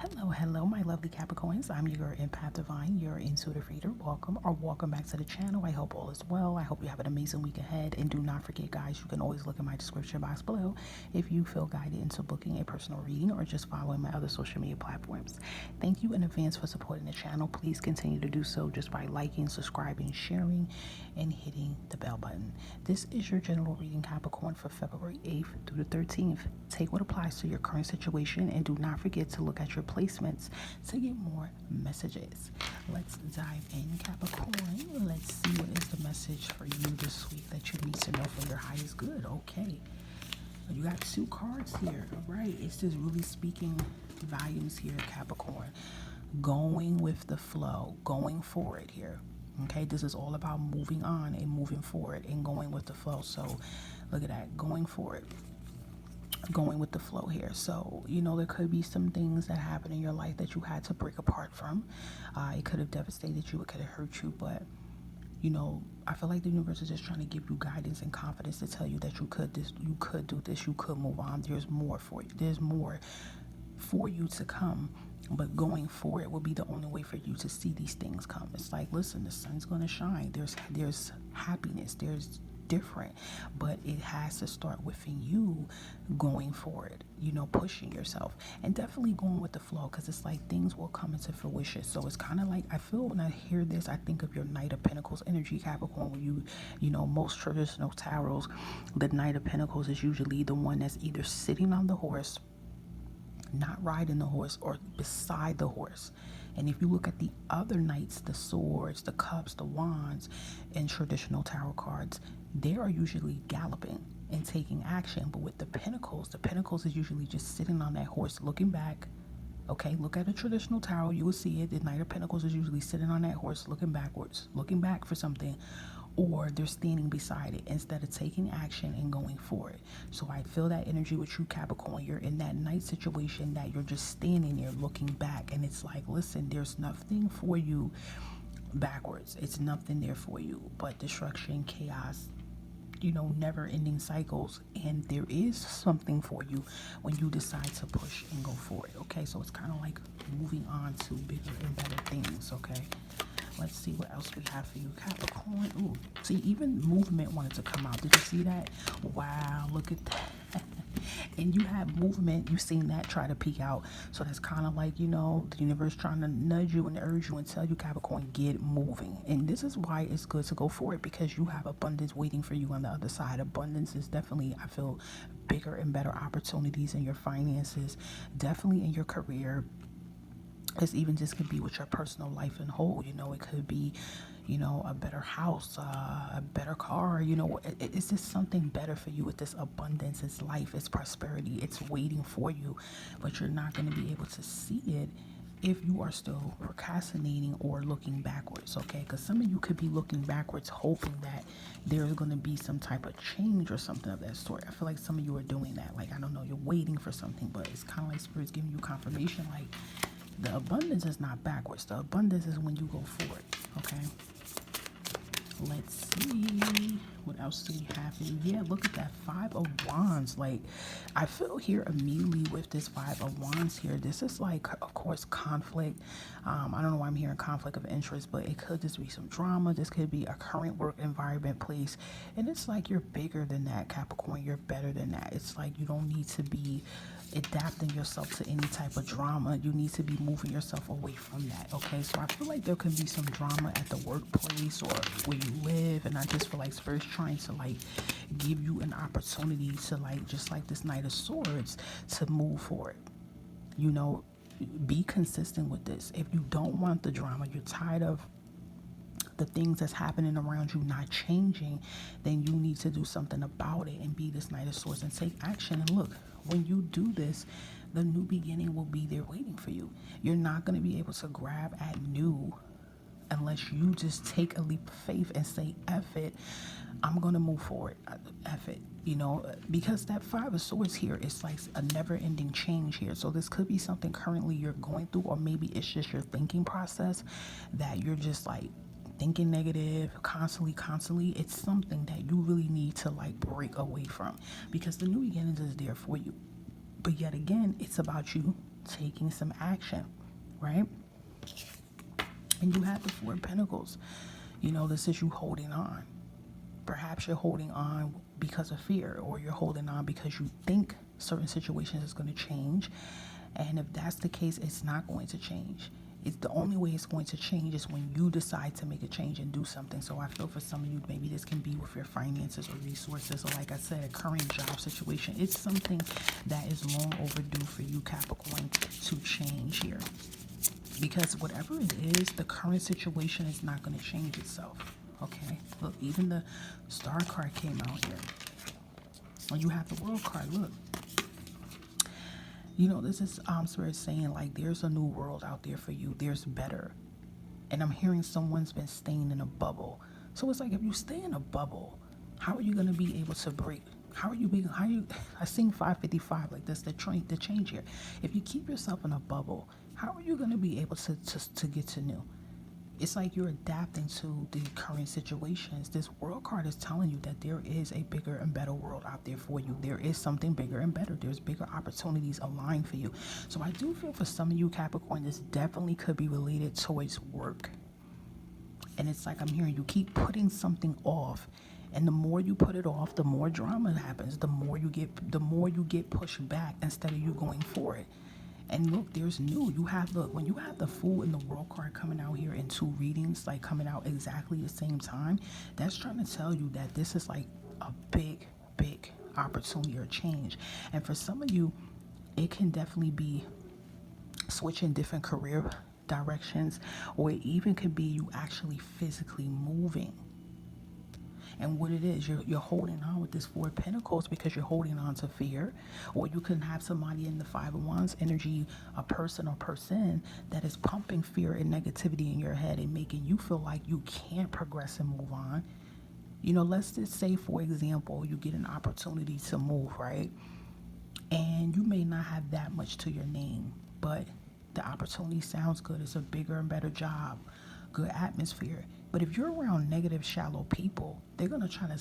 Hello, my lovely Capricorns. I'm your empath divine, your intuitive reader. Welcome back to the channel. I hope all is well. I hope you have an amazing week ahead. And do not forget, guys, you can always look in my description box below if you feel guided into booking a personal reading or just following my other social media platforms. Thank you in advance for supporting the channel. Please continue to do so just by liking, subscribing, sharing, and hitting the bell button. This is your general reading, Capricorn, for February 8th through the 13th. Take what applies to your current situation and do not forget to look at your placements to get more messages. Let's dive in, Capricorn. Let's see what is the message for you this week that you need to know for your highest good. Okay, you got two cards here. All right, it's just really speaking volumes here, Capricorn. Going with the flow, going forward here. Okay, this is all about moving on and moving forward and going with the flow. So look at that, going forward, going with the flow here. So, there could be some things that happen in your life that you had to break apart from. It could have devastated you, it could have hurt you, but I feel like the universe is just trying to give you guidance and confidence to tell you that you could do this, you could move on. There's more for you. There's more for you to come. But going forward will be the only way for you to see these things come. It's like, listen, the sun's going to shine. There's happiness. There's different, but it has to start within you going forward, pushing yourself and definitely going with the flow, because it's like things will come into fruition. So it's kind of like, I feel when I hear this, I think of your Knight of Pentacles energy, Capricorn. When most traditional tarots, the Knight of Pentacles is usually the one that's either sitting on the horse, not riding the horse, or beside the horse. And if you look at the other knights, the swords, the cups, the wands, and traditional tarot cards, they are usually galloping and taking action. But with the pentacles is usually just sitting on that horse looking back. Okay, look at a traditional tarot, you will see it. The Knight of Pentacles is usually sitting on that horse looking backwards, looking back for something, or they're standing beside it instead of taking action and going forward. So I feel that energy with you, Capricorn. You're in that night situation that you're just standing there looking back, and it's like, listen, there's nothing for you backwards. It's nothing there for you but destruction, chaos, never ending cycles. And there is something for you when you decide to push and go forward. Okay, so it's kind of like moving on to bigger and better things. Okay, let's see what else we have for you, Capricorn. Ooh, see, even movement wanted to come out. Did you see that? Wow, look at that. And you have movement, you've seen that try to peek out. So that's kind of like, the universe trying to nudge you and urge you and tell you, Capricorn, get moving. And this is why it's good to go for it, because you have abundance waiting for you on the other side. Abundance is definitely, I feel, bigger and better opportunities in your finances, definitely in your career. It's even just could be with your personal life in whole. It could be, a better house, a better car. It's just something better for you with this abundance. It's life, it's prosperity, it's waiting for you, but you're not going to be able to see it if you are still procrastinating or looking backwards. Okay, because some of you could be looking backwards hoping that there's going to be some type of change or something of that sort. I feel like some of you are doing that. Like, I don't know, you're waiting for something, but it's kind of like Spirit's giving you confirmation, like, the abundance is not backwards. The abundance is when you go forward. Okay. Let's see. What else do we have for you? Yeah, look at that 5 of Wands. Like, I feel here immediately with this 5 of Wands here. This is like, of course, conflict. I don't know why I'm hearing conflict of interest, but it could just be some drama. This could be a current work environment, place. And it's like you're bigger than that, Capricorn. You're better than that. It's like you don't need to be adapting yourself to any type of drama. You need to be moving yourself away from that. Okay, so I feel like there could be some drama at the workplace or where you live, and I just feel like Spirit's trying to like give you an opportunity to, like, just like this Knight of Swords, to move forward. Be consistent with this. If you don't want the drama, you're tired of the things that's happening around you not changing, then you need to do something about it and be this Knight of Swords and take action. And look, when you do this, the new beginning will be there waiting for you. You're not going to be able to grab at new unless you just take a leap of faith and say, F it, I'm going to move forward. F it, because that 5 of Swords here is like a never-ending change here. So this could be something currently you're going through, or maybe it's just your thinking process that you're just like thinking negative constantly. It's something that you really need to like break away from, because the new beginnings is there for you. But yet again, it's about you taking some action, right? And you have the Four of Pentacles. You know, this is you holding on. Perhaps you're holding on because of fear, or you're holding on because you think certain situations is going to change. And if that's the case, it's not going to change. It's the only way it's going to change is when you decide to make a change and do something. So I feel for some of you, maybe this can be with your finances or resources, or like I said, a current job situation. It's something that is long overdue for you, Capricorn, to change here. Because whatever it is, the current situation is not going to change itself. Okay? Look, even the Star card came out here. Well, you have the World card. Look. You know, this is Spirit saying, like, there's a new world out there for you. There's better. And I'm hearing someone's been staying in a bubble. So it's like, if you stay in a bubble, how are you going to be able to break? I sing 555, like that's the change here. If you keep yourself in a bubble, how are you going to be able to get to new? It's like you're adapting to the current situations. This World card is telling you that there is a bigger and better world out there for you. There is something bigger and better. There's bigger opportunities aligned for you. So I do feel for some of you, Capricorn, this definitely could be related towards work. And it's like I'm hearing you keep putting something off. And the more you put it off, the more drama happens. The more you get pushed back instead of you going for it. And look, there's new. When you have the Fool and the World card coming out here in two readings, like coming out exactly the same time, that's trying to tell you that this is like a big, big opportunity or change. And for some of you, it can definitely be switching different career directions, or it even could be you actually physically moving. And what it is, you're holding on with this Four of Pentacles because you're holding on to fear. Or you can have somebody in the Five of Wands energy, a person or person that is pumping fear and negativity in your head and making you feel like you can't progress and move on. You know, let's just say, for example, you get an opportunity to move, right? And you may not have that much to your name, but the opportunity sounds good. It's a bigger and better job, good atmosphere. But if you're around negative, shallow people, they're going to try to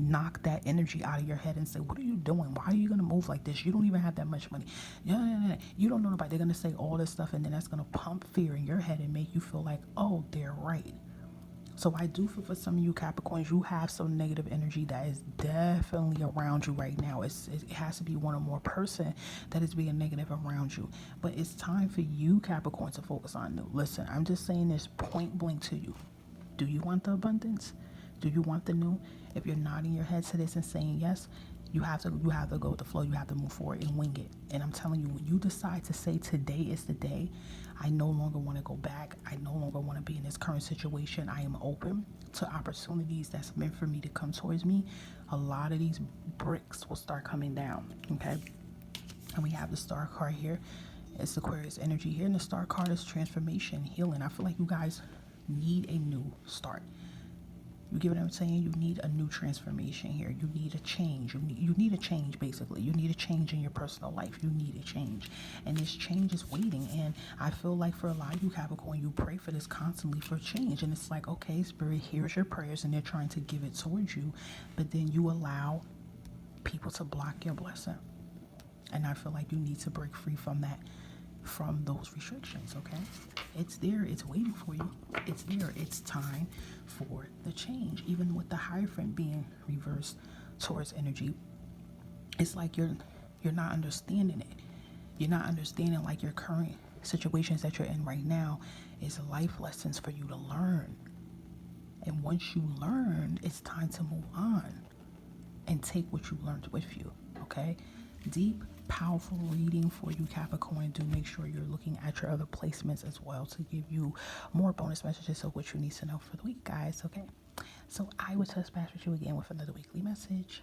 knock that energy out of your head and say, what are you doing? Why are you going to move like this? You don't even have that much money. You don't know nobody. They're going to say all this stuff, and then that's going to pump fear in your head and make you feel like, oh, they're right. So I do feel for some of you Capricorns, you have some negative energy that is definitely around you right now. It has to be one or more person that is being negative around you. But it's time for you, Capricorn, to focus on new. Listen, I'm just saying this point blank to you. Do you want the abundance? Do you want the new? If you're nodding your head to this and saying yes, you have to go with the flow. You have to move forward and wing it. And I'm telling you, when you decide to say today is the day, I no longer want to go back. I no longer want to be in this current situation. I am open to opportunities that's meant for me to come towards me. A lot of these bricks will start coming down, okay? And we have the Star card here. It's Aquarius energy here. And the Star card is transformation, healing. I feel like you guys need a new start. You get what I'm saying? You need a new transformation here. You need a change. You need a change, basically. You need a change in your personal life. You need a change. And this change is waiting. And I feel like for a lot of you Capricorn, you pray for this constantly for change. And it's like, okay, Spirit, here's your prayers. And they're trying to give it towards you. But then you allow people to block your blessing. And I feel like you need to break free from that, from those restrictions, okay? It's there. It's waiting for you. It's there. It's time for the change. Even with the Hierophant being reversed towards energy, it's like you're not understanding it. You're not understanding like your current situations that you're in right now is life lessons for you to learn. And once you learn, it's time to move on and take what you learned with you, okay? Deep, powerful reading for you Capricorn. Do make sure you're looking at your other placements as well to give you more bonus messages of what you need to know for the week, guys, okay? So I will touch back with you again with another weekly message.